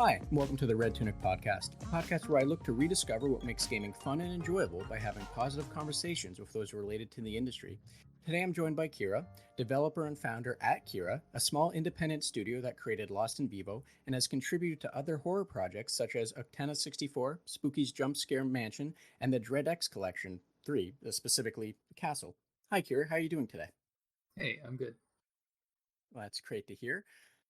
Hi, and welcome to the Red Tunic podcast, a podcast where I look to rediscover what makes gaming fun and enjoyable by having positive conversations with those related to the industry. Today I'm joined by Kira, developer and founder at Kira, a small independent studio that created Lost in Vivo and has contributed to other horror projects such as Uktena 64, Spooky's Jump Scare Mansion, and the DreadXP Collection 3, specifically Castle. Hi Kira, how are you doing today? Hey, I'm good. Well, that's great to hear.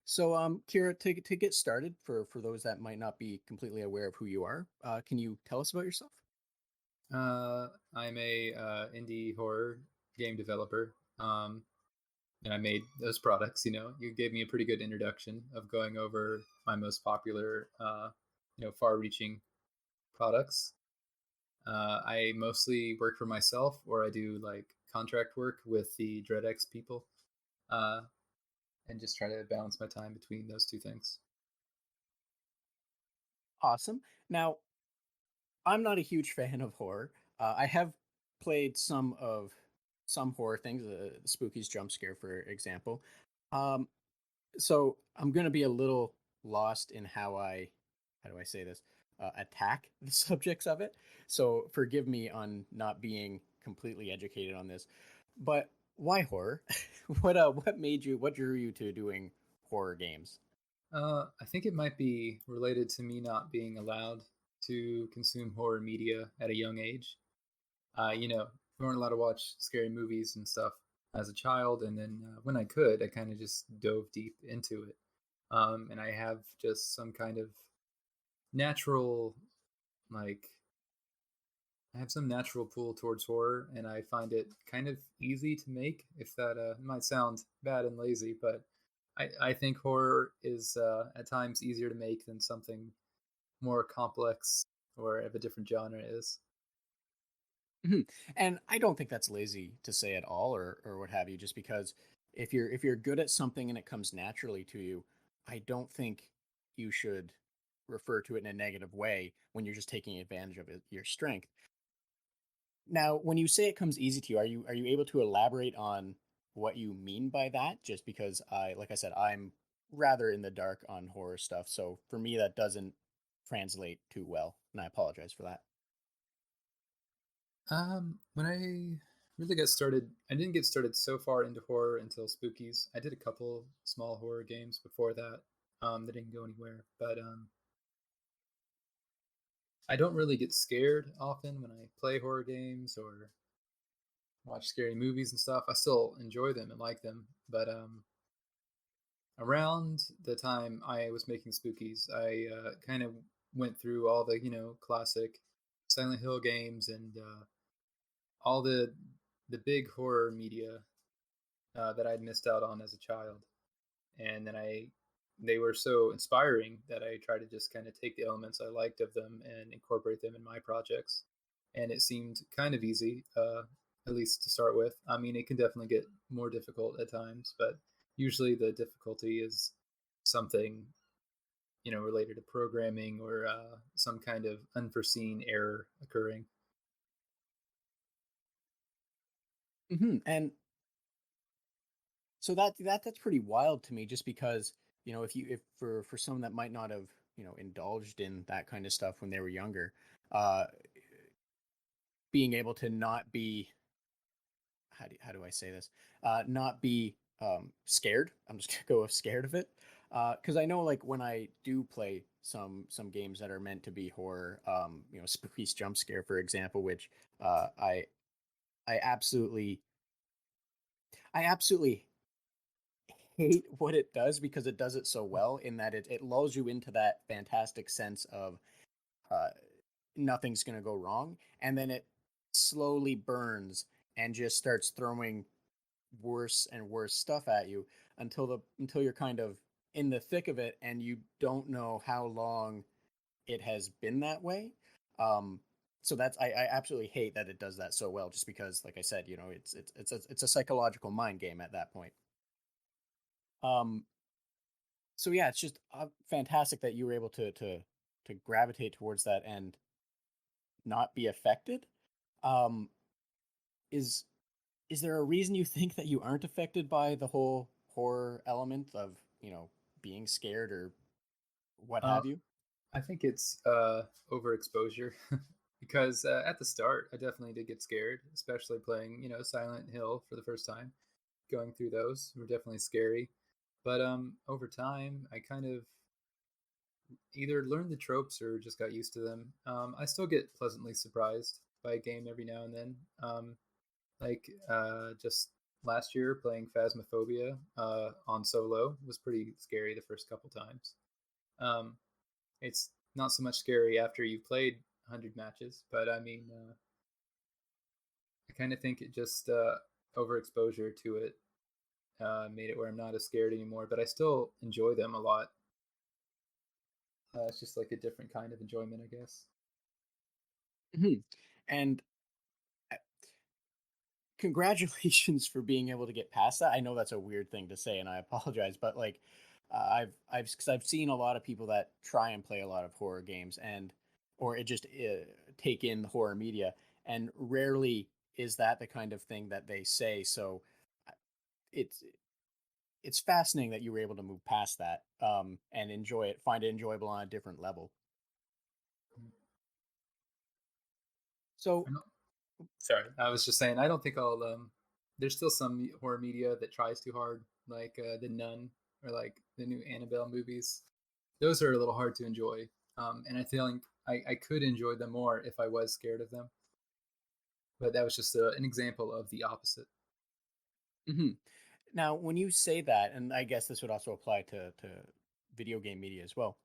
So, Kira, to get started, for those that might not be completely aware of who you are, can you tell us about yourself? I'm a indie horror game developer, and I made those products. You gave me a pretty good introduction of going over my most popular, far-reaching products. I mostly work for myself, or I do like contract work with the DreadX people, uh, and just try to balance my time between those two things. Awesome. Now, I'm not a huge fan of horror. I have played some horror things, Spooky's Jump Scare, for example. Um, so I'm going to be a little lost in how do I say this, attack the subjects of it. So forgive me on not being completely educated on this. But why horror? What drew you to doing horror games? I think it might be related to me not being allowed to consume horror media at a young age. We weren't allowed to watch scary movies and stuff as a child, and then when I could, I kind of just dove deep into it. And I have just some kind of natural, like, I have some natural pull towards horror, and I find it kind of easy to make. If that might sound bad and lazy, but I think horror is at times easier to make than something more complex or of a different genre is. Mhm. And I don't think that's lazy to say at all, or what have you. Just because if you're good at something and it comes naturally to you, I don't think you should refer to it in a negative way when you're just taking advantage of your strength. Now, when you say it comes easy to you, are you able to elaborate on what you mean by that? Just because like I said, I'm rather in the dark on horror stuff, so for me that doesn't translate too well, and I apologize for that. When I really got started, I didn't get started so far into horror until Spookies. I did a couple small horror games before that. That didn't go anywhere, but I don't really get scared often when I play horror games or watch scary movies and stuff. I still enjoy them and like them, but around the time I was making Spookies, I kind of went through all the classic Silent Hill games and all the big horror media that I'd missed out on as a child, and then they were so inspiring that I tried to just kind of take the elements I liked of them and incorporate them in my projects, and it seemed kind of easy, at least to start with. I mean, it can definitely get more difficult at times, but usually the difficulty is something related to programming or some kind of unforeseen error occurring. And so that's pretty wild to me, just because, if for someone that might not have, indulged in that kind of stuff when they were younger, uh being able to not be, how do I say this, not be scared. I'm just gonna go with scared of it, because I know, like, when I do play some games that are meant to be horror, Spooky's Jump Scare, for example, which I absolutely I absolutely hate what it does, because it does it so well, in that it lulls you into that fantastic sense of, uh, nothing's going to go wrong. And then it slowly burns and just starts throwing worse and worse stuff at you until you're kind of in the thick of it, and you don't know how long it has been that way. Um, so I absolutely hate that it does that so well, just because, like I said, it's a psychological mind game at that point. Um, so yeah, it's just fantastic that you were able to gravitate towards that and not be affected. Um, is is there a reason you think that you aren't affected by the whole horror element of, being scared, or what Uh, have you? I think it's overexposure because at the start, I definitely did get scared, especially playing, Silent Hill for the first time. Going through those were definitely scary, but over time, I kind of either learned the tropes or just got used to them. I still get pleasantly surprised by a game every now and then. Just last year, playing Phasmophobia on solo was pretty scary the first couple times. Um, it's not so much scary after you've played 100 matches, but I mean, I kind of think it just overexposure to it made it where I'm not as scared anymore. But I still enjoy them a lot. It's just like a different kind of enjoyment, I guess. Mhm. And uh, congratulations for being able to get past that. I know that's a weird thing to say, and I apologize, but like, because I've seen a lot of people that try and play a lot of horror games and, or it just take in horror media, and rarely is that the kind of thing that they say. So, uh, it's it's fascinating that you were able to move past that, and enjoy it, find it enjoyable on a different level. Mm. So, I don't, sorry, I was just saying I don't think I'll. There's still some horror media that tries too hard, like The Nun or like the new Annabelle movies. Those are a little hard to enjoy, and I feel like I could enjoy them more if I was scared of them. But that was just an example of the opposite. mhm. Now, when you say that, and I guess this would also apply to video game media as well,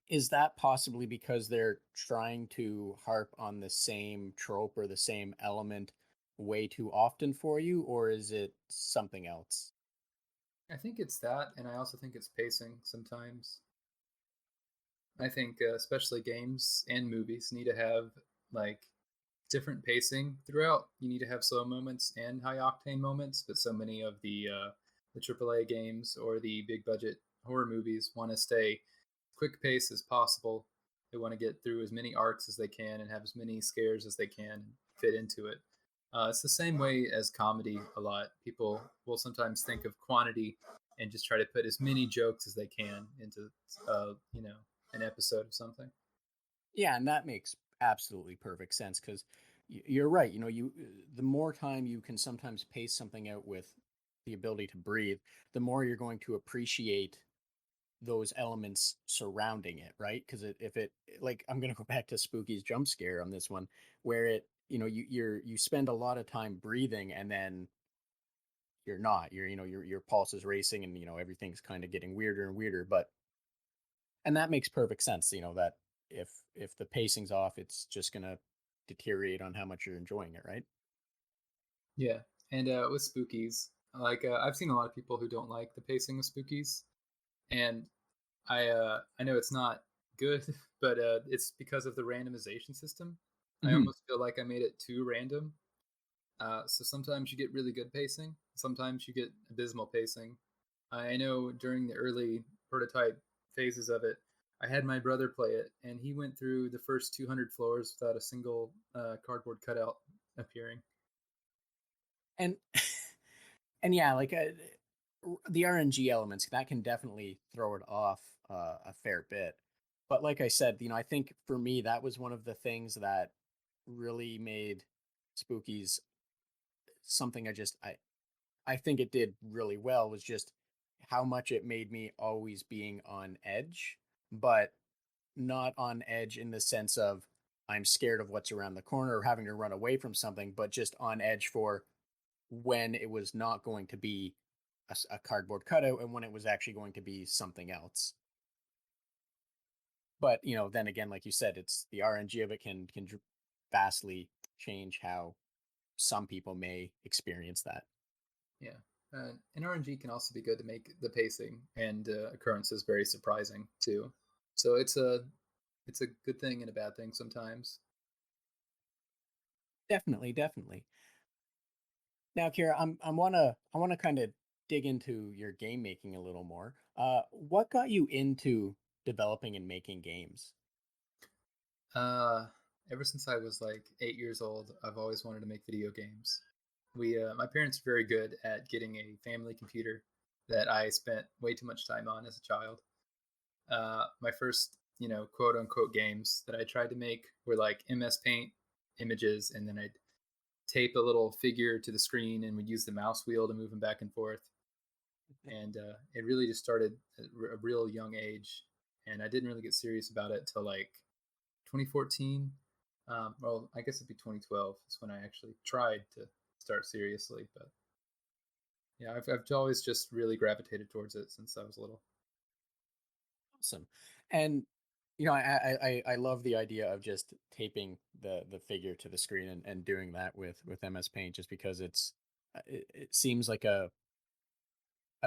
is that possibly because they're trying to harp on the same trope or the same element way too often for you, or is it something else? I think it's that, and I also think it's pacing sometimes. I think especially games and movies need to have like different pacing throughout. You need to have slow moments and high octane moments, but so many of the AAA games or the big budget horror movies want to stay quick pace as possible. They want to get through as many arcs as they can and have as many scares as they can and fit into it. It's the same way as comedy a lot. People will sometimes think of quantity and just try to put as many jokes as they can into, an episode of something. Yeah, and that makes absolutely perfect sense because you're right. The more time you can sometimes pace something out with the ability to breathe, the more you're going to appreciate those elements surrounding it, right? Because if it like I'm gonna go back to Spooky's jump scare on this one, where you spend a lot of time breathing and then you're not. Your pulse is racing and everything's kind of getting weirder and weirder. But and that makes perfect sense. That if the pacing's off, it's just gonna deteriorate on how much you're enjoying it, right? Yeah, and with spookies, I've seen a lot of people who don't like the pacing of spookies, and I know it's not good, but it's because of the randomization system. I Hmm. almost feel like I made it too random. So sometimes you get really good pacing, sometimes you get abysmal pacing. I know during the early prototype phases of it, I had my brother play it, and he went through the first 200 floors without a single cardboard cutout appearing. And and yeah, like the RNG elements that can definitely throw it off a fair bit. But like I said, I think for me that was one of the things that really made Spookies something I think it did really well was just how much it made me always being on edge, but not on edge in the sense of I'm scared of what's around the corner or having to run away from something, but just on edge for when it was not going to be a cardboard cutout and when it was actually going to be something else. But then again, like you said, it's the RNG of it can vastly change how some people may experience that. Yeah. And RNG can also be good to make the pacing and occurrences very surprising too. So it's a good thing and a bad thing sometimes. Definitely, definitely. Now, Kira, I wanna kind of dig into your game making a little more. What got you into developing and making games? Uh, Ever since I was like 8 years old, I've always wanted to make video games. My parents are very good at getting a family computer that I spent way too much time on as a child. my first, quote unquote games that I tried to make were like MS Paint images, and then I'd tape a little figure to the screen and would use the mouse wheel to move them back and forth. And it really just started at a real young age, and I didn't really get serious about it till like 2014. Well, I guess it'd be 2012 is when I actually tried to start seriously. But yeah, I've always just really gravitated towards it since I was little. Awesome. And I love the idea of just taping the figure to the screen and doing that with MS Paint, just because it seems like a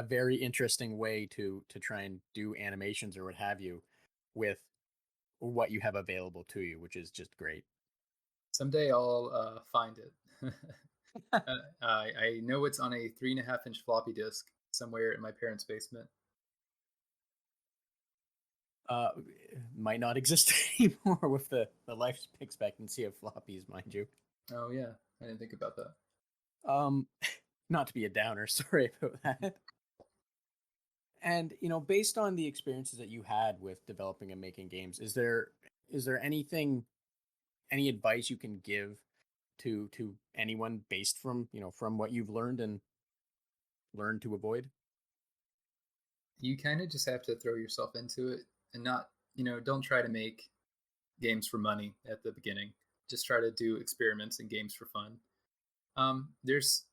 very interesting way to try and do animations or what have you with what you have available to you, which is just great. Someday I'll find it. I know it's on a 3.5-inch floppy disk somewhere in my parents' basement. uh might not exist anymore with the life expectancy of floppies, mind you. Oh yeah, I didn't think about that. um Not to be a downer, sorry about that. And based on the experiences that you had with developing and making games, is there anything, any advice you can give to anyone based from from what you've learned and learned to avoid? You kind of just have to throw yourself into it and not, don't try to make games for money at the beginning. Just try to do experiments and games for fun. There's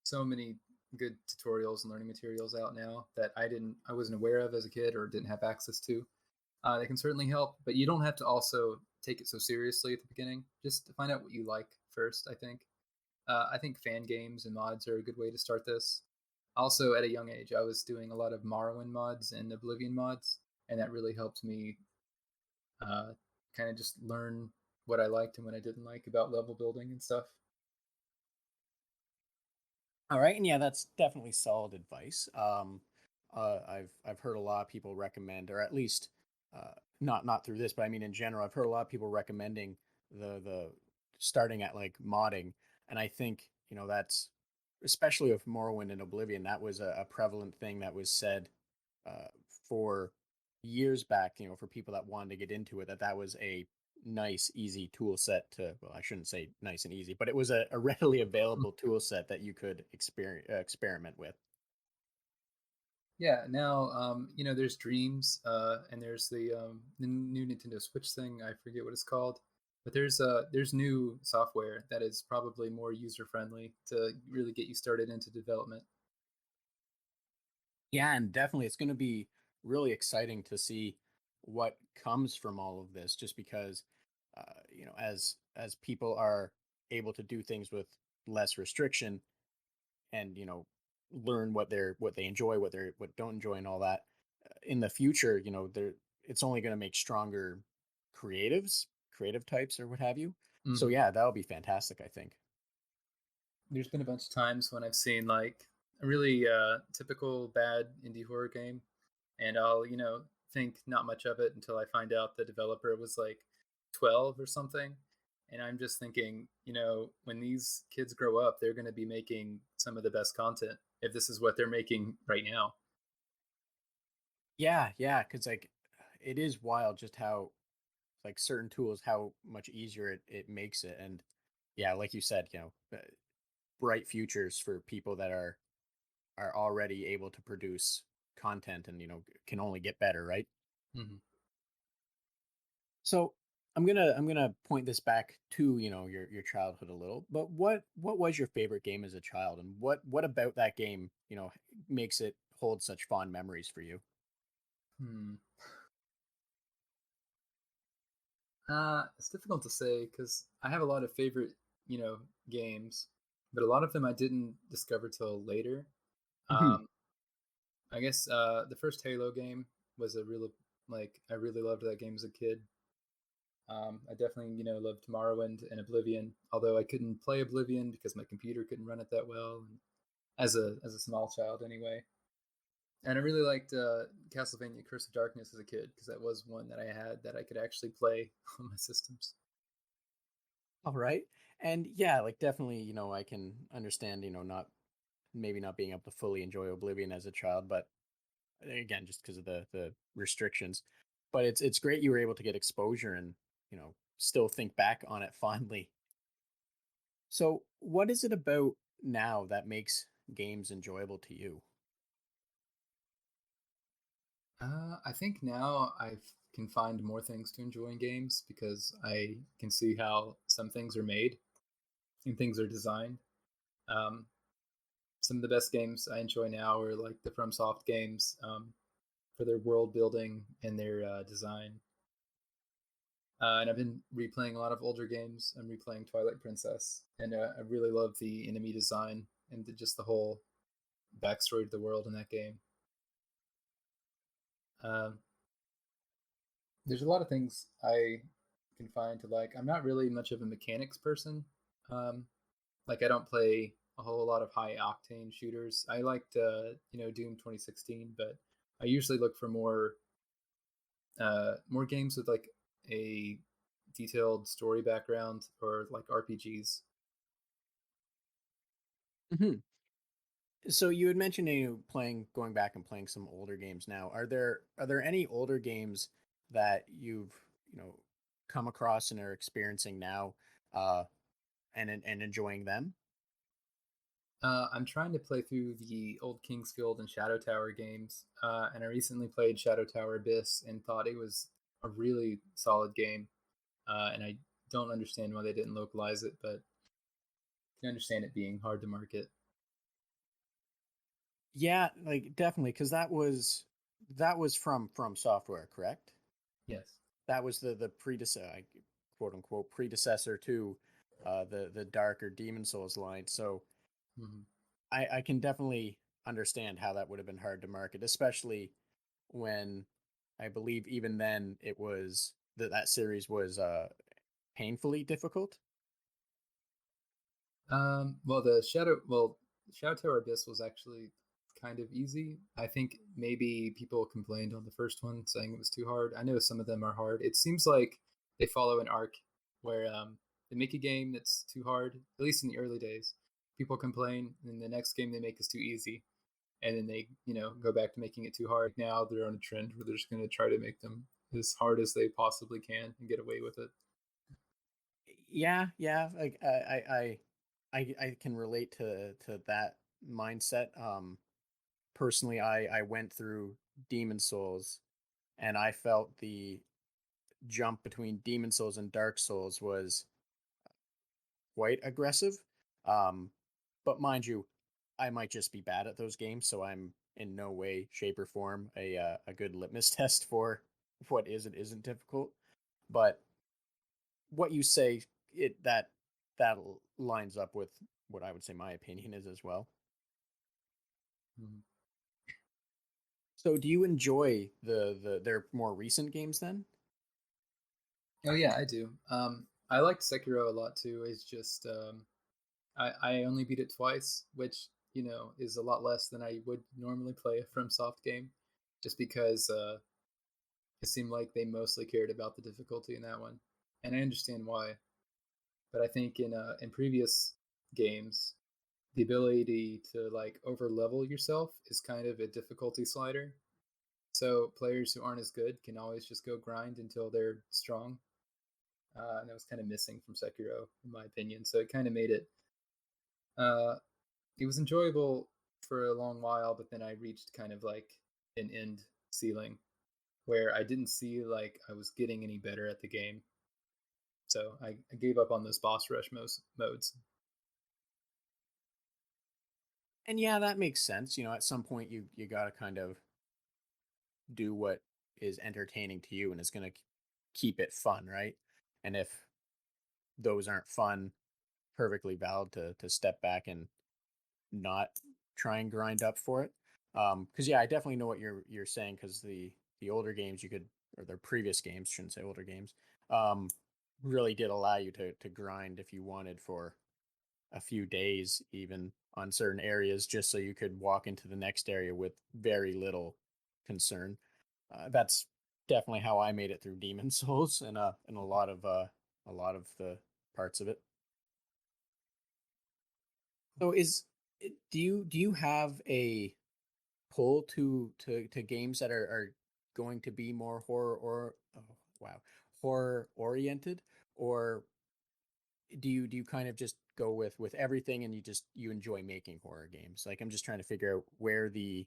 so many good tutorials and learning materials out now that I wasn't aware of as a kid or didn't have access to. They can certainly help, but you don't have to also take it so seriously at the beginning. Just find out what you like first. I think fan games and mods are a good way to start this. Also, at a young age, I was doing a lot of Morrowind mods and Oblivion mods, and that really helped me uh, kind of just learn what I liked and what I didn't like about level building and stuff. All right, and yeah, that's definitely solid advice. I've heard a lot of people recommend, or at least not through this, but I mean in general, I've heard a lot of people recommending the starting at like modding, and I think that's, especially with Morrowind and Oblivion, that was a prevalent thing that was said for years back. For people that wanted to get into it, that was a nice, easy tool set to, well, I shouldn't say nice and easy, but it was a readily available tool set that you could experiment with. Yeah, now there's Dreams, and there's the new Nintendo Switch thing. I forget what it's called, but there's new software that is probably more user friendly to really get you started into development. Yeah, and definitely it's going to be really exciting to see what comes from all of this, just because as people are able to do things with less restriction, and learn what they enjoy, what don't enjoy, and all that, in the future, there it's only going to make stronger creative types or what have you. So Hmm. yeah, that'll be fantastic, I think. There's been a bunch of times when I've seen like a really typical bad indie horror game, and I'll think not much of it until I find out the developer was like 12 or something, and I'm just thinking, when these kids grow up, they're going to be making some of the best content if this is what they're making right now. Yeah, because like it is wild just how, like, certain tools, how much easier it makes it. And yeah, like you said, bright futures for people that are already able to produce content, and can only get better, right? Hmm. So I'm gonna point this back to your childhood a little. But what was your favorite game as a child, and what about that game makes it hold such fond memories for you? Hmm. It's difficult to say because I have a lot of favorite, games, but a lot of them I didn't discover till later. Mhm. Um, I guess the first Halo game was a real like I really loved that game as a kid. I definitely loved Morrowind and Oblivion, although I couldn't play Oblivion because my computer couldn't run it that well, and as a small child anyway. And I really liked Castlevania: Curse of Darkness as a kid because that was one that I had that I could actually play on my systems. All right. And yeah, like definitely, I can understand, not maybe not being able to fully enjoy Oblivion as a child, but again, just because of the restrictions. But it's great you were able to get exposure and, still think back on it fondly. So, what is it about now that makes games enjoyable to you? I think now I can find more things to enjoy in games because I can see how some things are made and things are designed. Um, some of the best games I enjoy now are like the FromSoft games for their world building and their design. And I've been replaying a lot of older games. I'm replaying Twilight Princess, and I really love the enemy design and just the whole backstory to the world in that game. Um, there's a lot of things I can find to like. I'm not really much of a mechanics person. Um, like I don't play a whole lot of high octane shooters. I liked Doom 2016, but I usually look for more games with like a detailed story background or like RPGs. Hmm. So you had mentioned playing, going back and playing some older games. Now, are there any older games that you've come across and are experiencing now, uh, and enjoying them? I'm trying to play through the old Kingsfield and Shadow Tower games, and I recently played Shadow Tower Abyss and thought it was a really solid game. And I don't understand why they didn't localize it, but I can understand it being hard to market. Yeah, like definitely, because that was from software, correct? Yes. That was the predecessor, quote unquote, predecessor to the darker Demon Souls line. So Hmm. I can definitely understand how that would have been hard to market, especially when I believe even then it was that series was painfully difficult. Well, Shadow Tower Abyss was actually kind of easy. I think maybe people complained on the first one saying it was too hard. I know some of them are hard. It seems like they follow an arc where they make a game that's too hard, at least in the early days. People complain, and the next game they make is too easy, and then they go back to making it too hard. Now they're on a trend where they're just going to try to make them as hard as they possibly can and get away with it. Yeah, yeah, like I can relate to that mindset. Personally, I went through Demon Souls, and I felt the jump between Demon Souls and Dark Souls was quite aggressive. Um, but mind you, I might just be bad at those games, so I'm in no way, shape, or form a good litmus test for what is and isn't difficult. But what you say, that lines up with what I would say my opinion is as well. Mhm. So, do you enjoy their more recent games then? Oh yeah, I do. I liked Sekiro a lot too. It's just I only beat it twice, which is a lot less than I would normally play a FromSoft game, just because it seemed like they mostly cared about the difficulty in that one, and I understand why. But I think in previous games, the ability to like over level yourself is kind of a difficulty slider. So players who aren't as good can always just go grind until they're strong, and that was kind of missing from Sekiro, in my opinion. So it kind of made uh, it was enjoyable for a long while, but then I reached kind of like an end ceiling where I didn't see like I was getting any better at the game. So I gave up on those boss rush modes. And yeah, that makes sense. At some point you got to kind of do what is entertaining to you and is going to keep it fun, right? And if those aren't fun, perfectly valid to step back and not try and grind up for it. Because yeah, I definitely know what you're saying. Because the older games you could, or their previous games, shouldn't say older games, um, really did allow you to grind if you wanted for a few days, even on certain areas, just so you could walk into the next area with very little concern. That's definitely how I made it through Demon Souls and a lot of the parts of it. So do you have pull to games that are going to be more horror or oh, wow, horror oriented, or do you kind of just go with everything and you enjoy making horror games? Like I'm just trying to figure out where the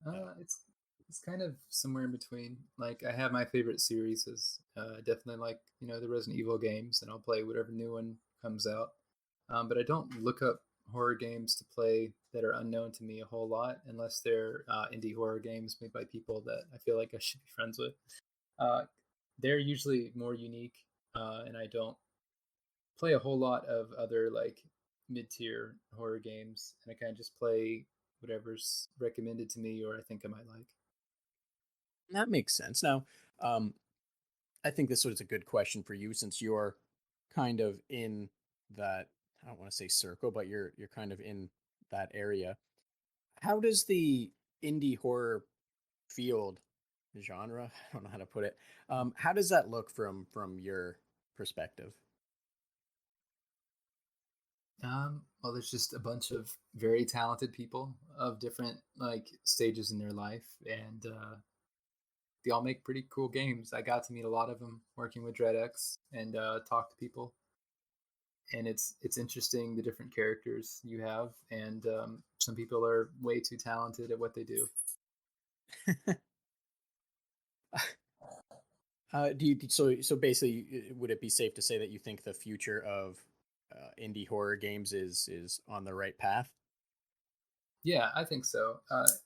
uh, It's kind of somewhere in between. Like I have my favorite series is definitely like the Resident Evil games, and I'll play whatever new one comes out. But I don't look up horror games to play that are unknown to me a whole lot, unless they're indie horror games made by people that I feel like I should be friends with. Uh, they're usually more unique, and I don't play a whole lot of other like mid-tier horror games, and I kind of just play whatever's recommended to me or I think I might like. that makes sense. Now, um, I think this was a good question for you since you're kind of in that, I don't want to say circle, but you're kind of in that area. How does the indie horror field genre, I don't know how to put it. How does that look from your perspective? Well, there's just a bunch of very talented people of different like stages in their life, and they all make pretty cool games. I got to meet a lot of them working with DreadX and talk to people, and it's interesting the different characters you have, and some people are way too talented at what they do. Do you so basically would it be safe to say that you think the future of indie horror games is on the right path? Yeah, I think so.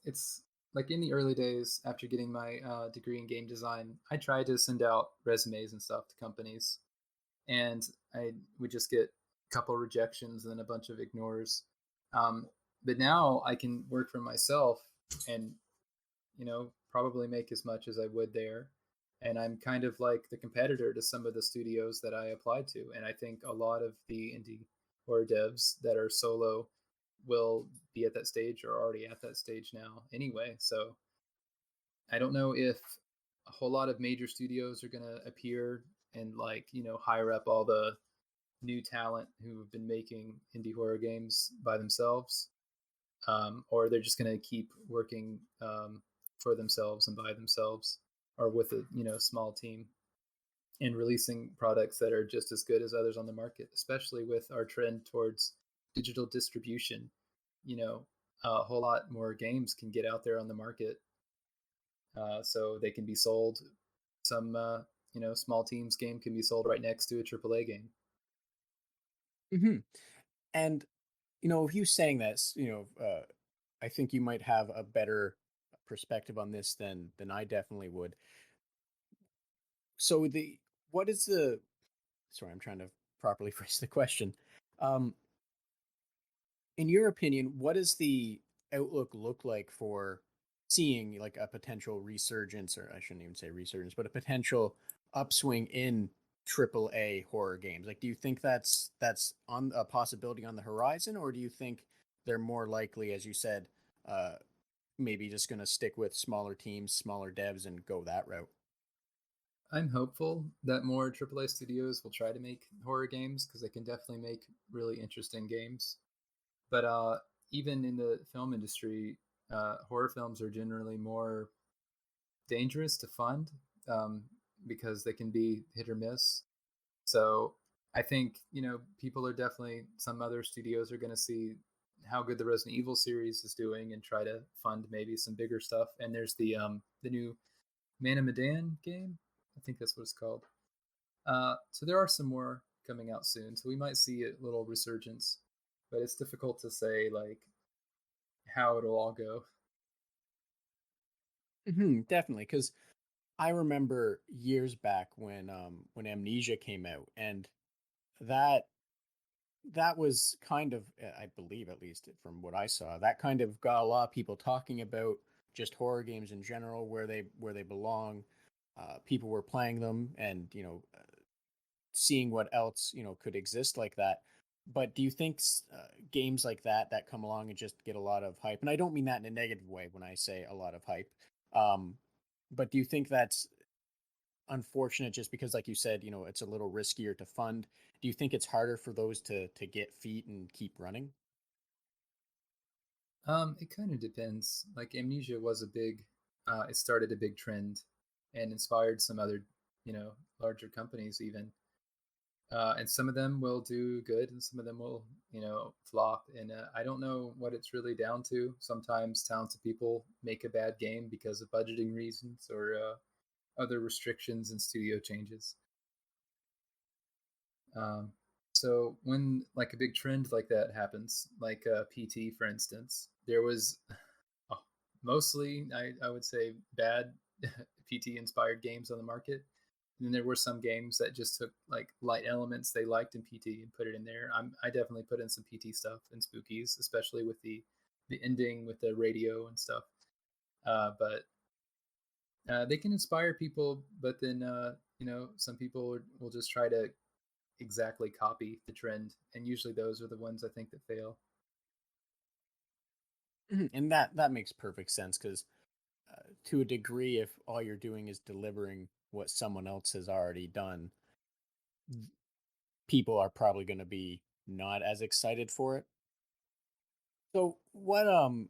It's like in the early days after getting my degree in game design, I tried to send out resumes and stuff to companies, and I would just get a couple rejections and then a bunch of ignores. Um, but now I can work for myself and probably make as much as I would there. And I'm kind of like the competitor to some of the studios that I applied to. And I think a lot of the indie horror devs that are solo will be at that stage or already at that stage now anyway. So I don't know if a whole lot of major studios are going to appear and like, hire up all the new talent who have been making indie horror games by themselves, or they're just going to keep working for themselves and by themselves, or with a small team and releasing products that are just as good as others on the market. Especially with our trend towards digital distribution, you know, a whole lot more games can get out there on the market, so they can be sold. Some small teams game can be sold right next to a AAA game. Hmm. And with you saying this, I think you might have a better perspective on this than I definitely would. So the what is the sorry, I'm trying to properly phrase the question. Um, in your opinion, what does the outlook look like for seeing like a potential resurgence, or I shouldn't even say resurgence, but a potential upswing in AAA horror games? Like, do you think that's on a possibility on the horizon, or do you think they're more likely, as you said, uh, maybe just going to stick with smaller teams, smaller devs, and go that route? I'm hopeful that more AAA studios will try to make horror games because they can definitely make really interesting games. But even in the film industry, horror films are generally more dangerous to fund, um, because they can be hit or miss. So I think people are definitely, some other studios are going to see how good the Resident Evil series is doing and try to fund maybe some bigger stuff. And there's the new Man of Medan game. I think that's what it's called. So there are some more coming out soon. So we might see a little resurgence, but it's difficult to say like how it'll all go. Definitely, because I remember years back when Amnesia came out, and that that was kind of, I believe, at least from what I saw, that kind of got a lot of people talking about just horror games in general, where they belong. People were playing them, and seeing what else could exist like that. But do you think games like that come along and just get a lot of hype? And I don't mean that in a negative way when I say a lot of hype. Um, but do you think that's unfortunate just because, like you said, it's a little riskier to fund? Do you think it's harder for those to get feet and keep running? It kind of depends. Like Amnesia was a big, it started a big trend, and inspired some other, larger companies even. And some of them will do good, and some of them will, flop. And I don't know what it's really down to. Sometimes talented people make a bad game because of budgeting reasons or other restrictions and studio changes. Um, so when like a big trend like that happens, like PT for instance, there was oh, mostly I would say bad PT inspired games on the market. And then there were some games that just took like light elements they liked in PT and put it in there. I definitely put in some PT stuff in Spookies, especially with the ending with the radio and stuff. But they can inspire people, but then some people will just try to exactly copy the trend, and usually those are the ones I think that fail. And that makes perfect sense because to a degree, if all you're doing is delivering what someone else has already done, people are probably going to be not as excited for it. So what I'm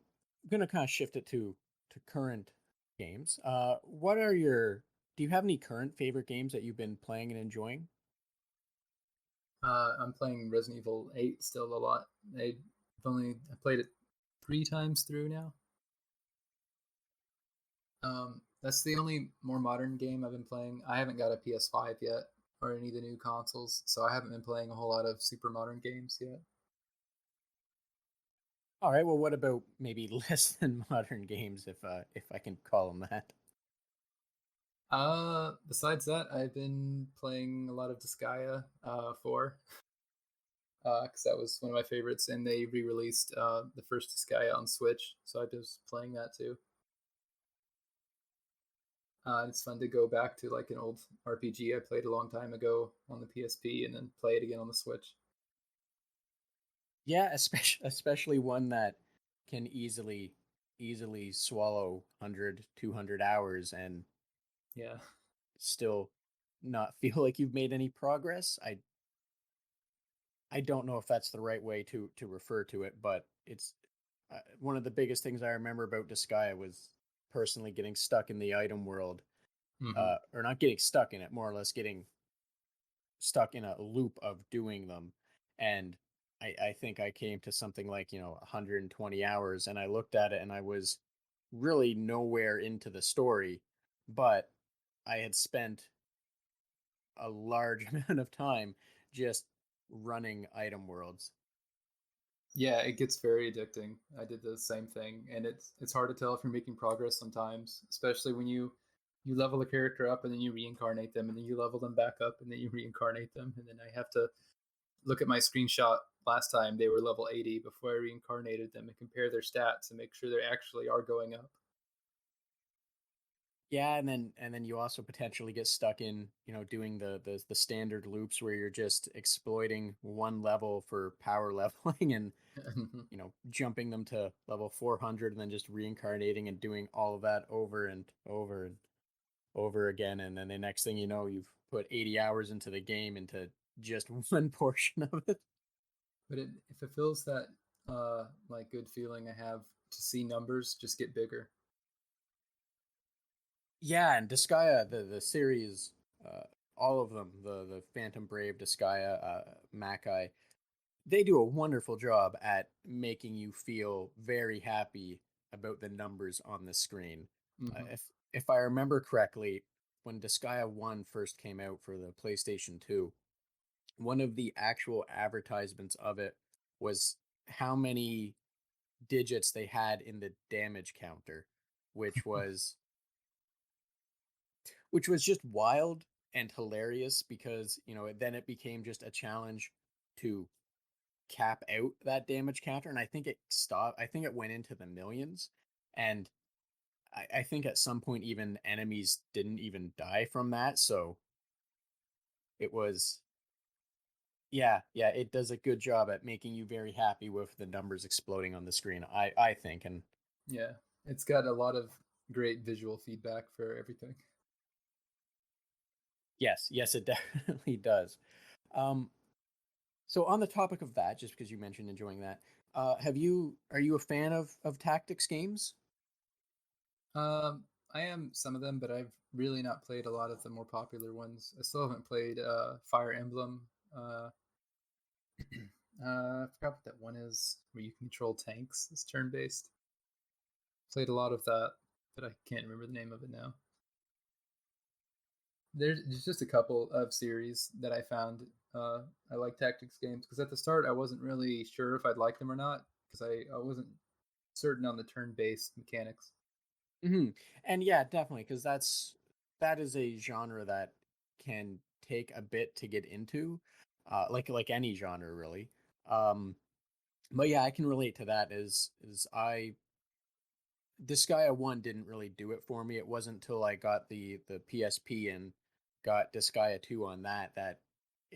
going to kind of shift it to current games. What are your do you have any current favorite games that you've been playing and enjoying? I'm playing Resident Evil 8 still a lot. I played it 3 times through now. That's the only more modern game I've been playing. I haven't got a PS5 yet or any of the new consoles, so I haven't been playing a whole lot of super modern games yet. All right, well what about maybe less than modern games if I can call them that? Besides that, I've been playing a lot of Disgaea 4, because that was one of my favorites, and they re-released the first Disgaea on Switch, so I was playing that too. It's fun to go back to like an old RPG I played a long time ago on the PSP, and then play it again on the Switch. Yeah, especially one that can easily swallow 100 200 hours and Yeah. still not feel like you've made any progress. I don't know if that's the right way to refer to it, but it's one of the biggest things I remember about Disgaea was personally getting stuck in the item world, Hmm. or not getting stuck in it, more or less getting stuck in a loop of doing them. And I think I came to something like 120 hours, and I looked at it and I was really nowhere into the story, but I had spent a large amount of time just running item worlds. Yeah, it gets very addicting. I did the same thing, and it's hard to tell if you're making progress sometimes, especially when you level a character up and then you reincarnate them, and then you level them back up and then you reincarnate them, and then I have to look at my screenshot last time they were level 80 before I reincarnated them and compare their stats and make sure they actually are going up. Yeah, and then you also potentially get stuck in, doing the standard loops where you're just exploiting one level for power leveling and, jumping them to level 400 and then just reincarnating and doing all of that over and over and over again. And then the next thing you know, you've put 80 hours into the game into just one portion of it. But it fulfills that like good feeling I have to see numbers just get bigger. Yeah, and Disgaea, the series, uh, all of them, the Phantom Brave, Disgaea, Makai, they do a wonderful job at making you feel very happy about the numbers on the screen. Hmm. If I remember correctly, when Disgaea 1 first came out for the PlayStation 2, one of the actual advertisements of it was how many digits they had in the damage counter, which was which was just wild and hilarious because, then it became just a challenge to cap out that damage counter, and I think it stopped. I think it went into the millions, and I think at some point even enemies didn't even die from that. So it was, yeah, it does a good job at making you very happy with the numbers exploding on the screen. I think, and Yeah, it's got a lot of great visual feedback for everything. yes, it definitely does. Um, So on the topic of that, just because you mentioned enjoying that, are you a fan of tactics games? I am some of them, but I've really not played a lot of the more popular ones. I still haven't played Fire Emblem. I forgot what that one is where you control tanks. It's turn based. Played a lot of that, but I can't remember the name of it now. There's just a couple of series that I found I like tactics games because at the start I wasn't really sure if I'd like them or not because I wasn't certain on the turn based mechanics. Hmm. And yeah, definitely, because that is a genre that can take a bit to get into, like any genre really. Um, but yeah, I can relate to that. Is I Disgaea 1 didn't really do it for me. It wasn't until I got the PSP and got Disgaea 2 on that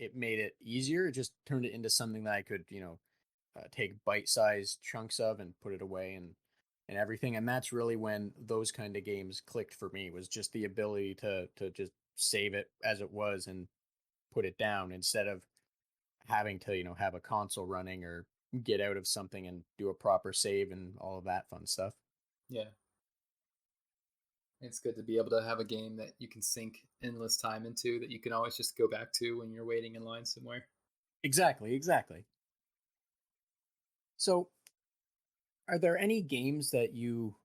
it made it easier. It just turned it into something that I could, take bite-sized chunks of and put it away and everything. And that's really when those kind of games clicked for me, was just the ability to just save it as it was and put it down instead of having to, have a console running or get out of something and do a proper save and all of that fun stuff. Yeah, it's good to be able to have a game that you can sink endless time into that you can always just go back to when you're waiting in line somewhere. Exactly, exactly. So, are there any games that you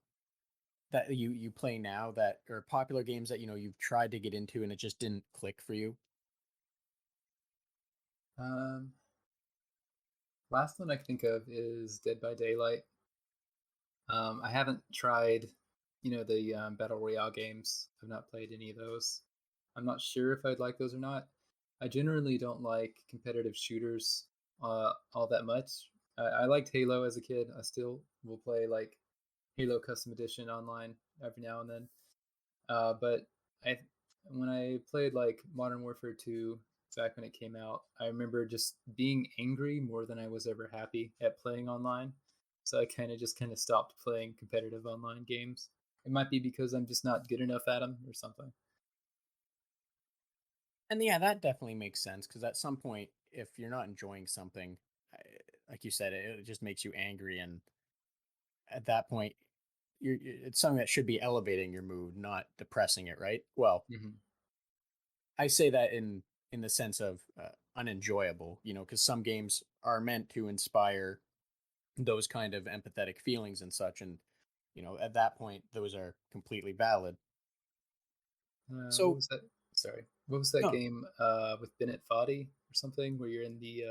play now that are popular games that you've tried to get into and it just didn't click for you? Um, Last one I can think of is Dead by Daylight. I haven't tried, the battle royale games. I've not played any of those. I'm not sure if I'd like those or not. I generally don't like competitive shooters all that much. I liked Halo as a kid. I still will play like Halo Custom Edition online every now and then. But I when I played like Modern Warfare 2 back when it came out, I remember just being angry more than I was ever happy at playing online. So I kind of stopped playing competitive online games. It might be because I'm just not good enough at them or something. And yeah, that definitely makes sense because at some point, if you're not enjoying something, like you said, it just makes you angry, and at that point, it's something that should be elevating your mood, not depressing it, right? Well, Hmm. I say that in the sense of unenjoyable, because some games are meant to inspire those kind of empathetic feelings and such, and at that point, those are completely valid. What So, was that? Sorry, what was that no, game with Bennett Foddy or something where you're in the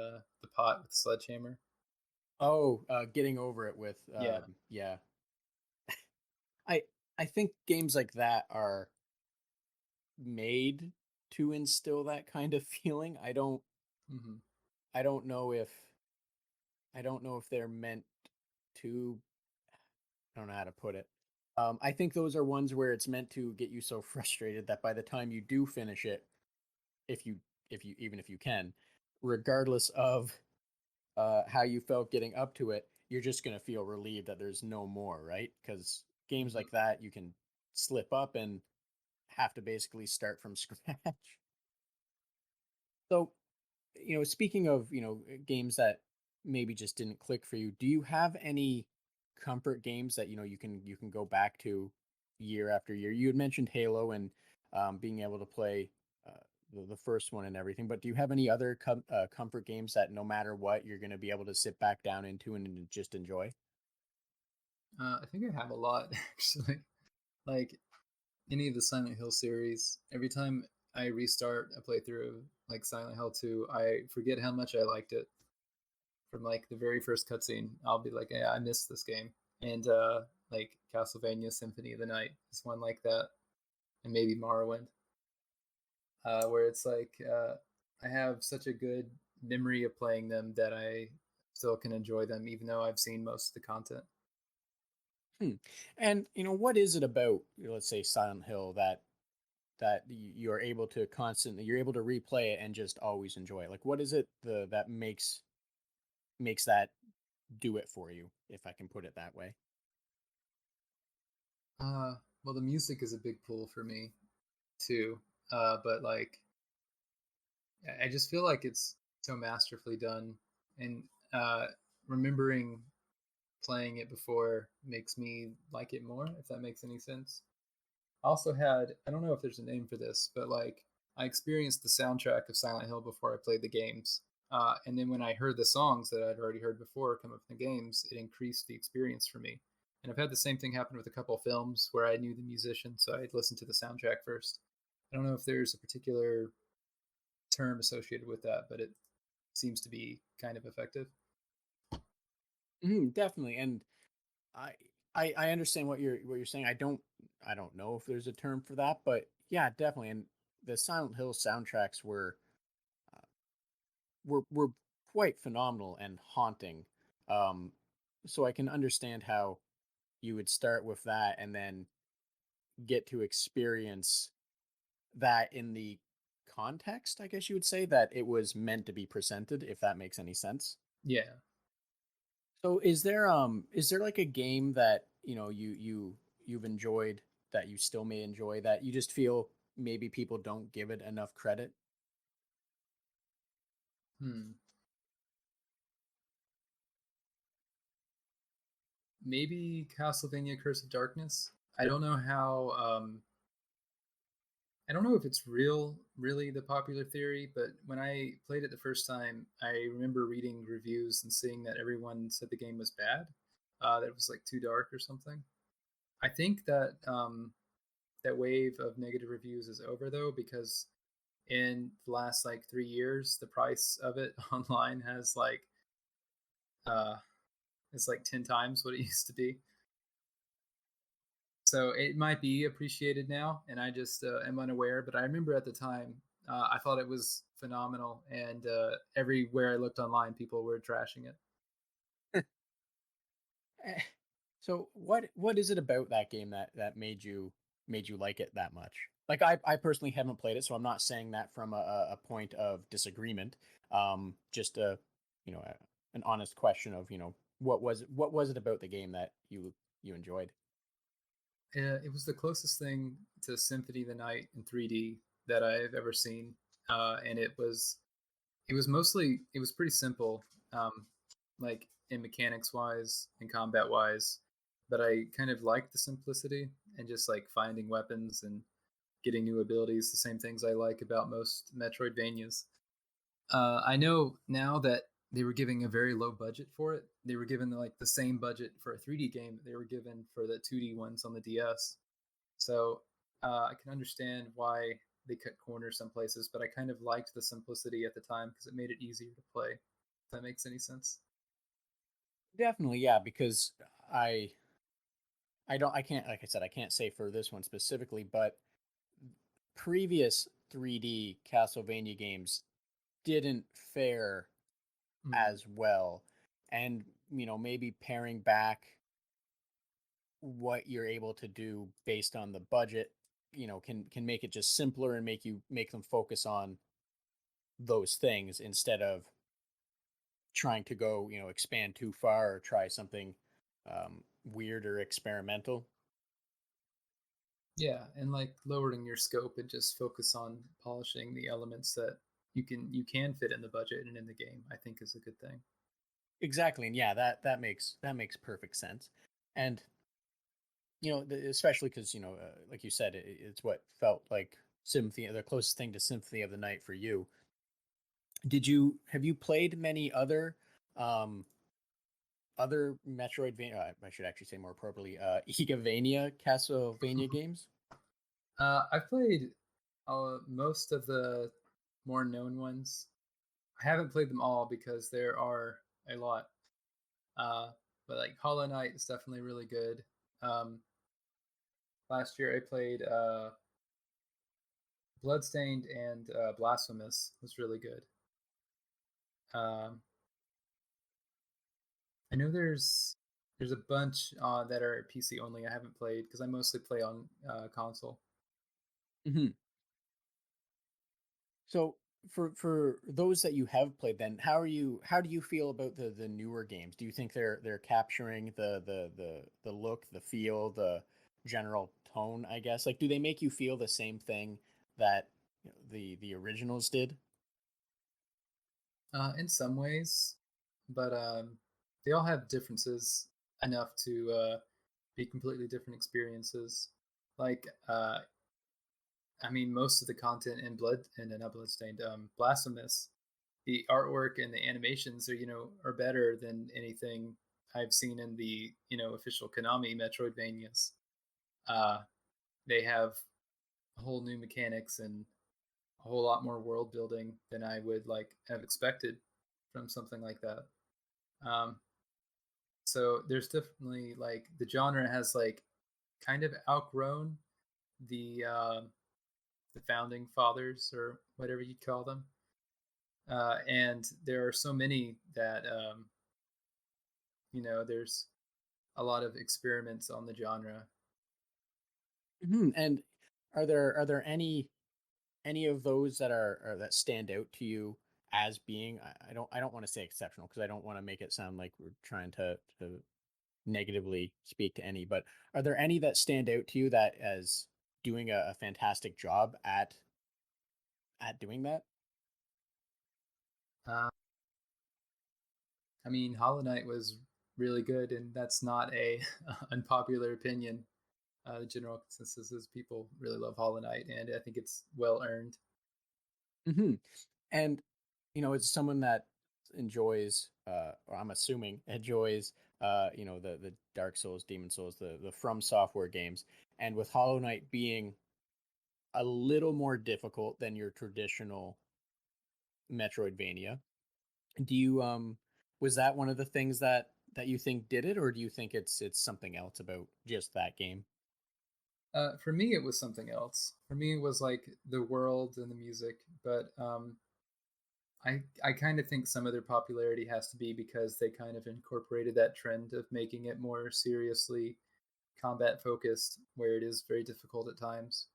pot with the sledgehammer? oh, getting over it with, Yeah. yeah, I I think games like that are made to instill that kind of feeling. Hmm. I don't know if I don't know if they're meant to. I don't know how to put it. I think those are ones where it's meant to get you so frustrated that by the time you do finish it, if you even if you can, regardless of how you felt getting up to it, you're just gonna feel relieved that there's no more, right? Because games Hmm. like that, you can slip up and have to basically start from scratch. So, speaking of, games that maybe just didn't click for you, do you have any comfort games that, you can go back to year after year? You had mentioned Halo and being able to play the first one and everything, but do you have any other comfort games that no matter what, you're going to be able to sit back down into and just enjoy? I think I have a lot actually. Like any of the Silent Hill series, every time I restart a playthrough like Silent Hill 2, I forget how much I liked it from like the very first cutscene. I'll be like, yeah, I missed this game. And like Castlevania Symphony of the Night is one like that, and maybe Morrowind, where it's like I have such a good memory of playing them that I still can enjoy them even though I've seen most of the content. Hmm. And what is it about, let's say, Silent Hill that you're able to constantly you're able to replay it and just always enjoy it? Like, what is it that makes that do it for you, if I can put it that way? Well, the music is a big pull for me too. But like, I just feel like it's so masterfully done, and remembering playing it before makes me like it more, if that makes any sense. I also had, I don't know if there's a name for this, but like I experienced the soundtrack of Silent Hill before I played the games. And then when I heard the songs that I'd already heard before come up in the games, it increased the experience for me. And I've had the same thing happen with a couple of films where I knew the musician, so I'd listen to the soundtrack first. I don't know if there's a particular term associated with that, but it seems to be kind of effective. Definitely, and I, I understand what you're saying. I don't know if there's a term for that, but yeah, definitely. And the Silent Hill soundtracks uh, were quite phenomenal and haunting. Um, so I can understand how you would start with that and then get to experience that in the context, I guess you would say, that it was meant to be presented, if that makes any sense. Yeah. So is there like a game that, you've enjoyed, that you still may enjoy, that you just feel maybe people don't give it enough credit? Hmm. Maybe Castlevania Curse of Darkness. I don't know how I don't know if it's really the popular theory, but when I played it the first time, I remember reading reviews and seeing that everyone said the game was bad, that it was like too dark or something. I think that that wave of negative reviews is over though, because in the last like 3 years, the price of it online has like uh, it's like 10 times what it used to be. So it might be appreciated now, and I just am unaware. But I remember at the time, I thought it was phenomenal, and everywhere I looked online, people were trashing it. Eh, So what is it about that game that made you like it that much? Like I personally haven't played it, so I'm not saying that from a point of disagreement. Just a an honest question of what was it about the game that you enjoyed? It was the closest thing to Symphony of the Night in 3D that I've ever seen, and it was pretty simple, like in mechanics wise and combat wise. But I kind of liked the simplicity and just like finding weapons and getting new abilities, the same things I like about most Metroidvanias. I know now that they were giving a very low budget for it. They were given like the same budget for a 3D game that they were given for the 2D ones on the DS. So I can understand why they cut corners some places, but I kind of liked the simplicity at the time because it made it easier to play. If that makes any sense. Definitely, yeah, because I I can't, like I said, I can't say for this one specifically, but previous 3D Castlevania games didn't fare Mm. as well. And maybe paring back what you're able to do based on the budget, can make it just simpler and make them focus on those things instead of trying to go, expand too far or try something weird or experimental. Yeah, and like lowering your scope and just focus on polishing the elements that you can fit in the budget and in the game, I think is a good thing. Exactly, and yeah, that makes perfect sense. And especially because like you said, it's what felt like Symphony, the closest thing to Symphony of the Night for you. Have you played many um other Metroidvania, I should actually say more appropriately, Igavania Castlevania games? I've played most of the more known ones. I haven't played them all because there are a lot. Uh, but like Hollow Knight is definitely really good. Um, Last year I played Bloodstained and Blasphemous was really good. Um, I know there's a bunch that are PC only. I haven't played because I mostly play on console. Hmm. So for those that you have played, then how do you feel about the newer games? Do you think they're capturing the look, the feel, the general tone, I guess? Like, do they make you feel the same thing that the originals did? In some ways, but they all have differences enough to be completely different experiences. Like, I mean, most of the content in Blood and not Bloodstained, Blasphemous, the artwork and the animations are are better than anything I've seen in the official Konami Metroidvanias. Uh, they have a whole new mechanics and a whole lot more world building than I would like have expected from something like that. Um, so there's definitely like the genre has like kind of outgrown the founding fathers or whatever you call them, and there are so many that there's a lot of experiments on the genre. And are there any of those that are that stand out to you as being, I don't want to say exceptional because I don't want to make it sound like we're trying to negatively speak to any, but are there any that stand out to you that as doing a fantastic job at doing that? Uh, I mean, Hollow Knight was really good, and that's not a unpopular opinion. The general consensus is people really love Hollow Knight, and I think it's well earned. Hmm. And as someone that enjoys, or I'm assuming enjoys, the Dark Souls, Demon Souls, the From Software games, and with Hollow Knight being a little more difficult than your traditional Metroidvania, do you was that one of the things that you think did it, or do you think it's something else about just that game? For me, it was something else. For me, it was like the world and the music, but I kind of think some of their popularity has to be because they kind of incorporated that trend of making it more seriously combat focused, where it is very difficult at times.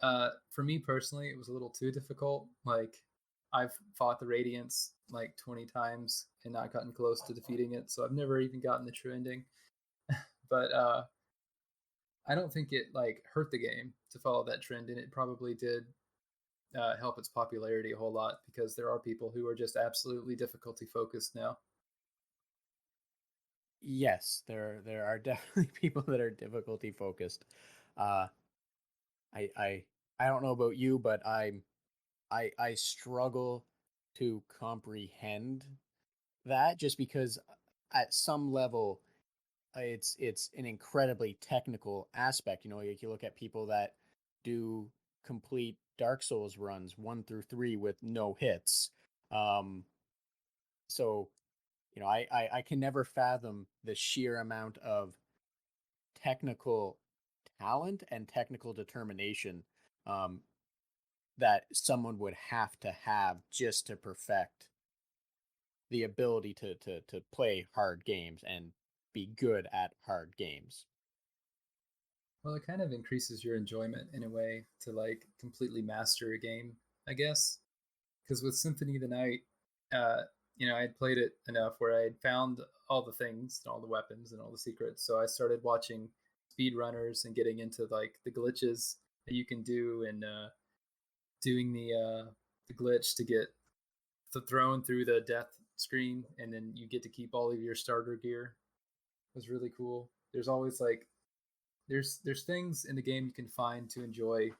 For me personally, it was a little too difficult. Like, I've fought the Radiance like 20 times and not gotten close to defeating it, so I've never even gotten the true ending. But I don't think it like hurt the game to follow that trend, and it probably did help its popularity a whole lot because there are people who are just absolutely difficulty focused now. Yes, there are definitely people that are difficulty focused. Uh, I I I don't know about you, but I struggle to comprehend that just because at some level it's an incredibly technical aspect. Like you look at people that do complete Dark Souls runs 1 through 3 with no hits. Um, so I can never fathom the sheer amount of technical talent and technical determination um, that someone would have to have just to perfect the ability to play hard games and be good at hard games. Well, it kind of increases your enjoyment in a way to like completely master a game, I guess. Because with Symphony of the Night, uh, I'd played it enough where I had found all the things and all the weapons and all the secrets. So I started watching speedrunners and getting into like the glitches that you can do and doing the glitch to get thrown through the death screen, and then you get to keep all of your starter gear. It was really cool. There's always like there's things in the game you can find to enjoy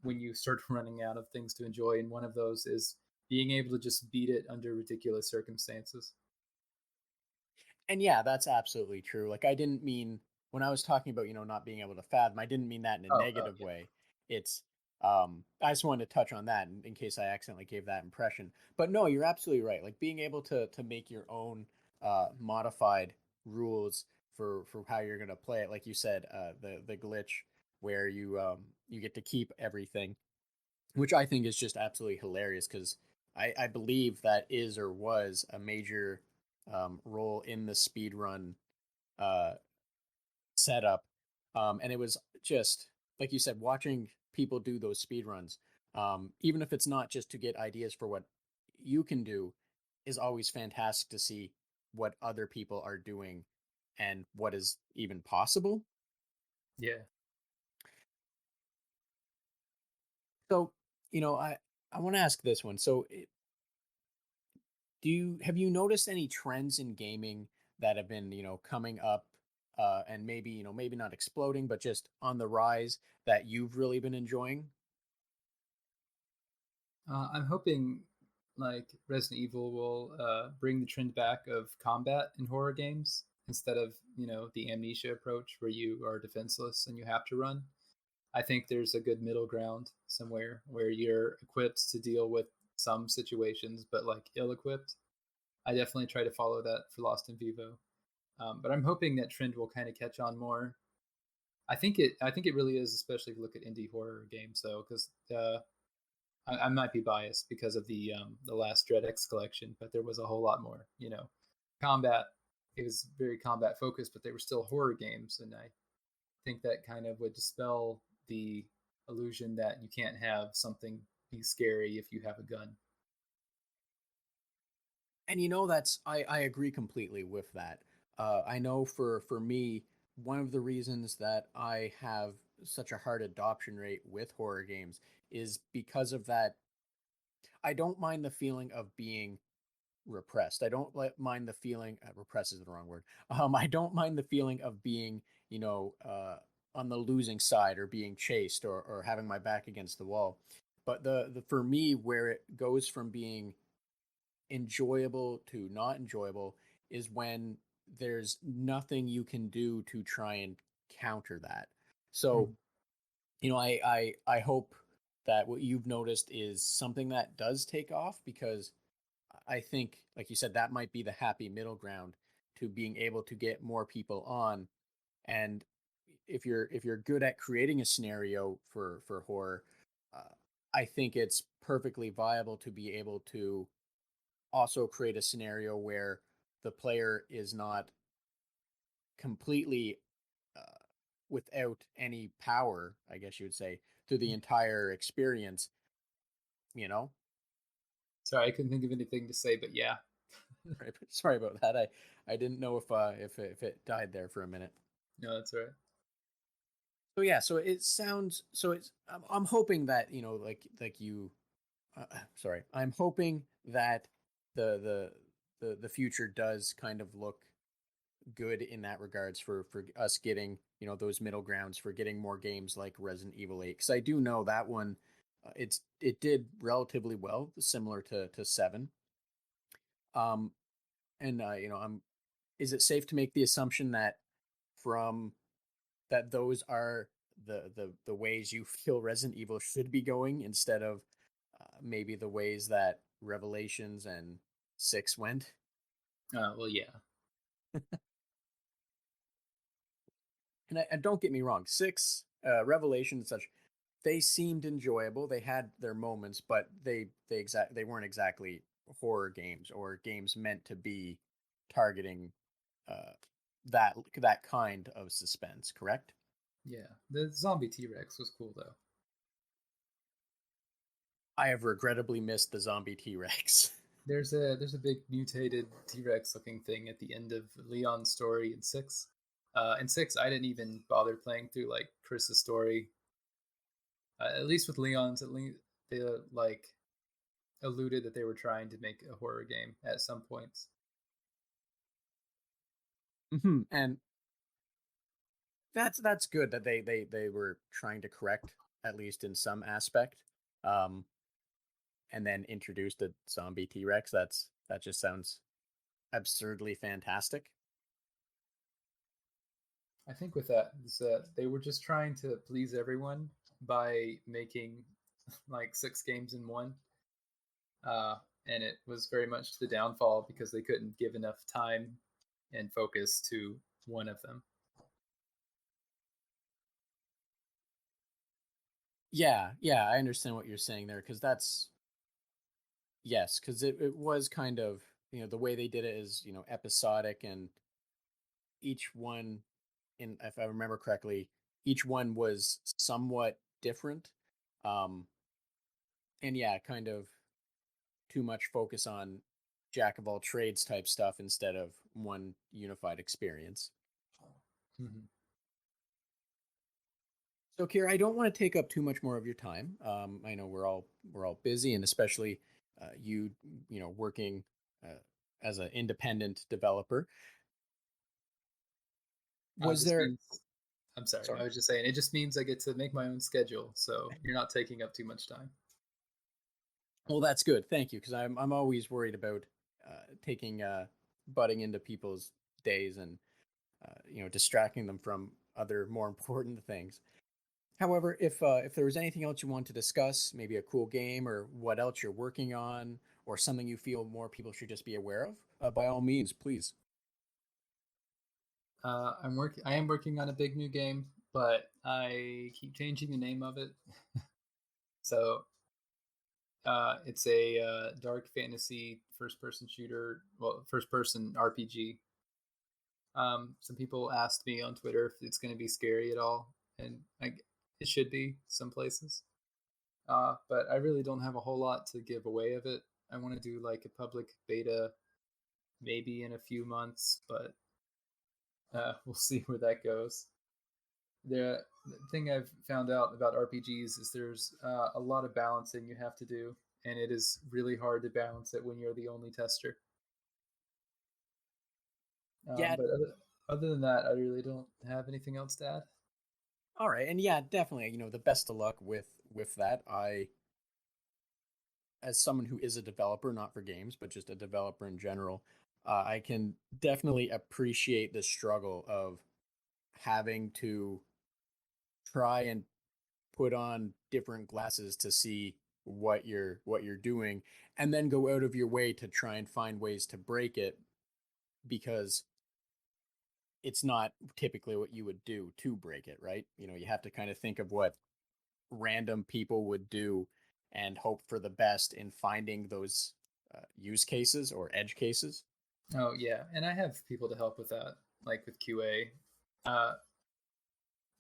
when you start running out of things to enjoy, and one of those is being able to just beat it under ridiculous circumstances. And yeah, that's absolutely true. Like I didn't mean when I was talking about, not being able to fathom, I didn't mean that in a Oh, negative yeah. way. It's I just wanted to touch on that in case I accidentally gave that impression. But no, you're absolutely right. Like being able to make your own modified rules for how you're gonna play it. Like you said, the glitch where you get to keep everything, which I think is just absolutely hilarious because I believe that is or was a major role in the speed run uh, setup. And it was just, like you said, watching people do those speed runs, even if it's not just to get ideas for what you can do, is always fantastic to see what other people are doing and what is even possible. Yeah. So, I want to ask this one. So, Do you have you noticed any trends in gaming that have been, coming up, and maybe, maybe not exploding, but just on the rise that you've really been enjoying? I'm hoping like Resident Evil will bring the trend back of combat in horror games instead of the amnesia approach where you are defenseless and you have to run. I think there's a good middle ground somewhere where you're equipped to deal with some situations, but like ill-equipped. I definitely try to follow that for Lost in Vivo, but I'm hoping that trend will kind of catch on more. I think it really is, especially if you look at indie horror games, though, because I might be biased because of the last DreadX collection, but there was a whole lot more. Combat. It was very combat focused, but they were still horror games, and I think that kind of would dispel the illusion that you can't have something be scary if you have a gun. And that's I agree completely with that. I know for me, one of the reasons that I have such a hard adoption rate with horror games is because of that. I don't mind the feeling of being repressed. I don't mind the feeling, repressed is the wrong word. I don't mind the feeling of being, on the losing side or being chased or having my back against the wall. But the for me, where it goes from being enjoyable to not enjoyable is when there's nothing you can do to try and counter that. So, Mm. I hope that what you've noticed is something that does take off, because I think, like you said, that might be the happy middle ground to being able to get more people on. And if you're good at creating a scenario for horror, uh, I think it's perfectly viable to be able to also create a scenario where the player is not completely, uh, without any power, I guess you would say, through the entire experience. You know, Sorry, I couldn't think of anything to say, but yeah. sorry about that. I didn't know if it died there for a minute. No, that's all right. So yeah, so it sounds so it's I'm hoping that like you sorry, I'm hoping that the future does kind of look good in that regards for us getting those middle grounds for getting more games like Resident Evil 8, because I do know that one, it did relatively well, similar to 7. um and I'm is it safe to make the assumption that from that those are the ways you feel Resident Evil should be going, instead of maybe the ways that Revelations and 6 went? Well, yeah. And don't get me wrong, 6, Revelation and such, they seemed enjoyable. They had their moments, but they weren't exactly horror games or games meant to be targeting uh, that kind of suspense. Correct? Yeah. The zombie T-Rex was cool though. I have regrettably missed the zombie T Rex. There's a big mutated T-Rex looking thing at the end of Leon's story in 6. In 6, I didn't even bother playing through like Chris's story. At least with Leon's, at least they like alluded that they were trying to make a horror game at some points. And that's good that they were trying to correct, at least in some aspect. Um, and then introduced a zombie T Rex. That just sounds absurdly fantastic. I think with that is that they were just trying to please everyone by making like 6 games in one, and it was very much the downfall because they couldn't give enough time and focus to one of them. Yeah, yeah, I understand what you're saying there, because that's yes, because it was kind of, the way they did it is, episodic, and each one, in if I remember correctly, each one was somewhat different. Um, and yeah, kind of too much focus on jack of all trades type stuff instead of one unified experience. Mhm. So, Kira, I don't want to take up too much more of your time. I know we're all busy, and especially you, working as an independent developer. Was This there? means I'm sorry. I Sorry. was just saying it just means I get to make my own schedule, so you're not taking up too much time. Well, that's good. Thank you, because I'm always worried about taking butting into people's days and distracting them from other more important things. However, if there was anything else you want to discuss, maybe a cool game or what else you're working on, or something you feel more people should just be aware of, by all means, please. I am working on a big new game, but I keep changing the name of it. So it's a dark fantasy first-person shooter, well, first-person RPG. Some people asked me on Twitter if it's going to be scary at all, and it should be some places. But I really don't have a whole lot to give away of it. I want to do like a public beta maybe in a few months, but we'll see where that goes. The thing I've found out about RPGs is there's a lot of balancing you have to do, and it is really hard to balance it when you're the only tester. Yeah. But other than that, I really don't have anything else to add. All right. And yeah, definitely. The best of luck with that. As someone who is a developer, not for games, but just a developer in general, I can definitely appreciate the struggle of having to try and put on different glasses to see what you're doing, and then go out of your way to try and find ways to break it, because it's not typically what you would do to break it, right? You have to kind of think of what random people would do and hope for the best in finding those use cases or edge cases. Oh yeah, and I have people to help with that, like with QA. Uh,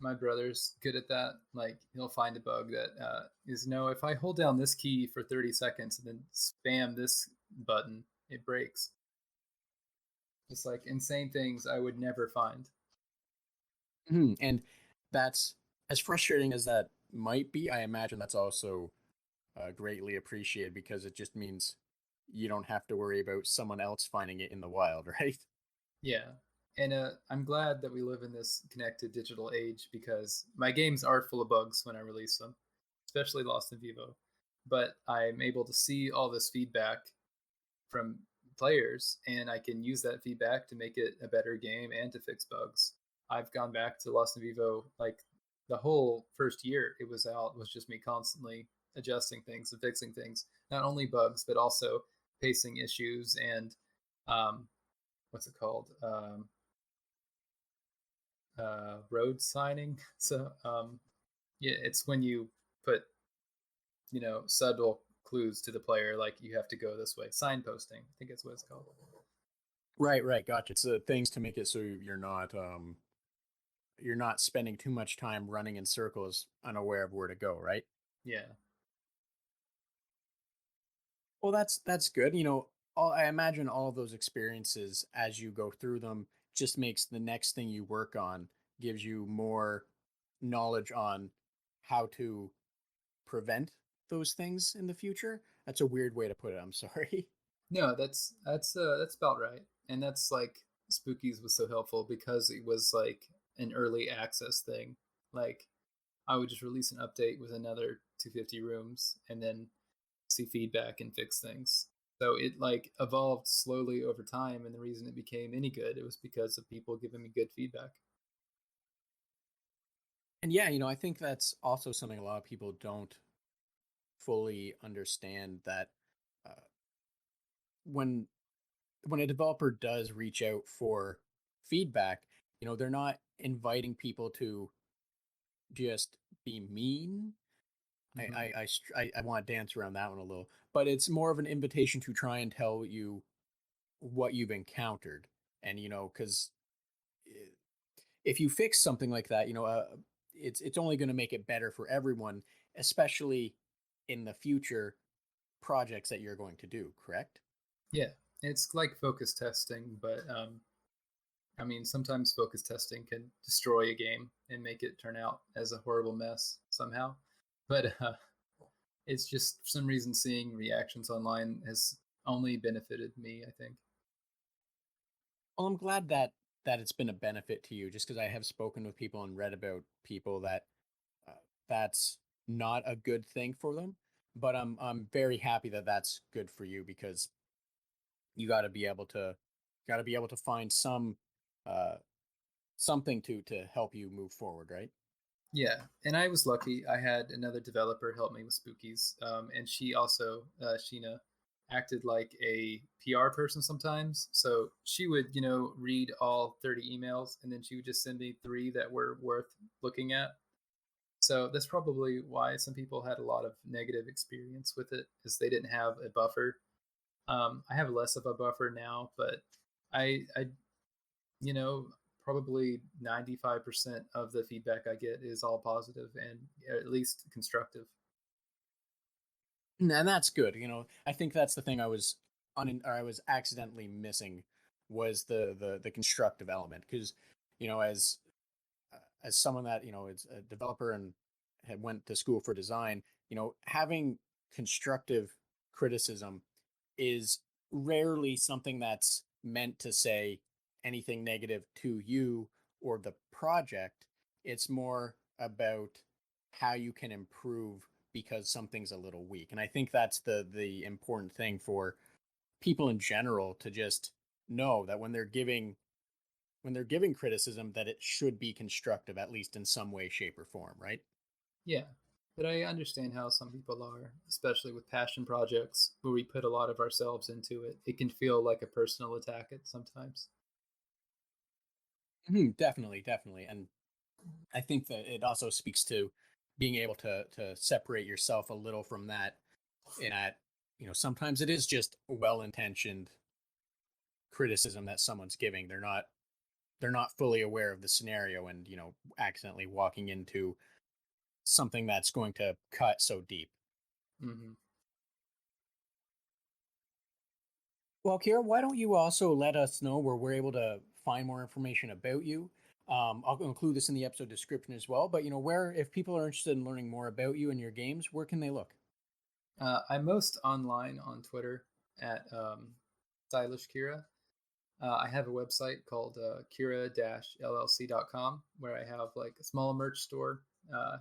my brother's good at that. Like he'll find a bug that is no, if I hold down this key for 30 seconds and then spam this button, it breaks. Just like insane things I would never find. And that's, as frustrating as that might be, I imagine that's also greatly appreciated, because it just means you don't have to worry about someone else finding it in the wild, right? Yeah. And I'm glad that we live in this connected digital age because my games are full of bugs when I release them, especially Lost in Vivo. But I'm able to see all this feedback from players, and I can use that feedback to make it a better game and to fix bugs. I've gone back to Lost in Vivo like the whole first year it was out was just me constantly adjusting things and fixing things, not only bugs but also pacing issues and um, what's it called? Road signing. So yeah, it's when you put subtle clues to the player, like you have to go this way. Signposting, I think that's what it's called. Right, right, gotcha. It's things to make it so you're not spending too much time running in circles, unaware of where to go, right? Yeah. Well, that's good. I imagine all of those experiences, as you go through them, just makes the next thing you work on, gives you more knowledge on how to prevent those things in the future. That's a weird way to put it. I'm sorry. No, that's about right. And that's like Spookies was so helpful because it was like an early access thing. Like I would just release an update with another 250 rooms and then see feedback and fix things. So it like evolved slowly over time, and the reason it became any good, it was because of people giving me good feedback. And yeah, I think that's also something a lot of people don't fully understand, that uh, when when a developer does reach out for feedback, they're not inviting people to just be mean. Hmm. I want to dance around that one a little, but it's more of an invitation to try and tell you what you've encountered. And because if you fix something like that, it's only going to make it better for everyone, especially in the future projects that you're going to do. Correct? Yeah, it's like focus testing, but I mean, sometimes focus testing can destroy a game and make it turn out as a horrible mess somehow. But it's just for some reason seeing reactions online has only benefited me, I think. Well, I'm glad that it's been a benefit to you, just because I have spoken with people and read about people that uh, that's not a good thing for them. But I'm very happy that that's good for you, because you got to be able to find some uh something to help you move forward, right? Yeah, and I was lucky. I had another developer help me with Spookies, and she also, Sheena, acted like a PR person sometimes. So she would, read all 30 emails, and then she would just send me three that were worth looking at. So that's probably why some people had a lot of negative experience with it, because they didn't have a buffer. I have less of a buffer now, but I you know, probably 95% of the feedback I get is all positive and at least constructive. And that's good. I think that's the thing I was accidentally missing, was the constructive element, because as someone that is a developer and had went to school for design, having constructive criticism is rarely something that's meant to say anything negative to you or the project. It's more about how you can improve because something's a little weak. And I think that's the important thing for people in general, to just know that when they're giving criticism, that it should be constructive, at least in some way, shape, or form, right? Yeah. But I understand how some people are, especially with passion projects where we put a lot of ourselves into it. It can feel like a personal attack at sometimes. Definitely, definitely. And I think that it also speaks to being able to separate yourself a little from that, in that sometimes it is just well intentioned criticism that someone's giving. They're not fully aware of the scenario, and accidentally walking into something that's going to cut so deep. Hmm. Well, Kira, why don't you also let us know where we're able to find more information about you? I'll include this in the episode description as well. But where, if people are interested in learning more about you and your games, where can they look? I'm most online on Twitter at Stylish Kira. I have a website called kira-llc.com where I have like a small merch store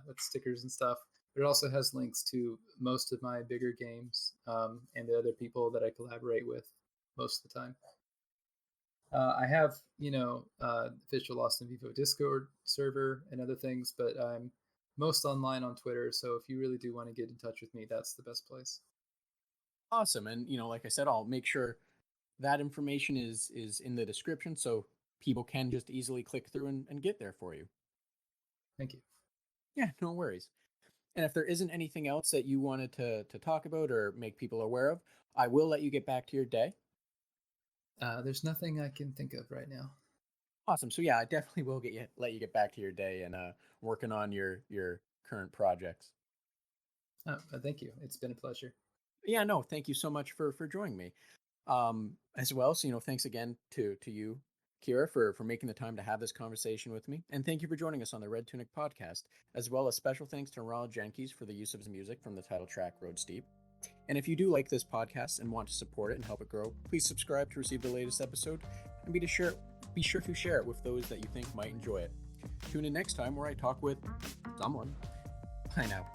with stickers and stuff. But it also has links to most of my bigger games and the other people that I collaborate with most of the time. I have, official Lost in Vivo Discord server and other things, but I'm most online on Twitter. So if you really do want to get in touch with me, that's the best place. Awesome. And like I said, I'll make sure that information is in the description, so people can just easily click through and get there for you. Thank you. Yeah, no worries. And if there isn't anything else that you wanted to talk about or make people aware of, I will let you get back to your day. There's nothing I can think of right now. Awesome. So yeah, I definitely will let you get back to your day and working on your current projects. Thank you. It's been a pleasure. Yeah, no, thank you so much for joining me. As well. So thanks again to you, Kira, for making the time to have this conversation with me, and thank you for joining us on the Red Tunic podcast. As well as special thanks to Ronald Jenkins for the use of his music from the title track Road Steep. And if you do like this podcast and want to support it and help it grow, please subscribe to receive the latest episode, and be sure to share it with those that you think might enjoy it. Tune in next time where I talk with someone. Bye now.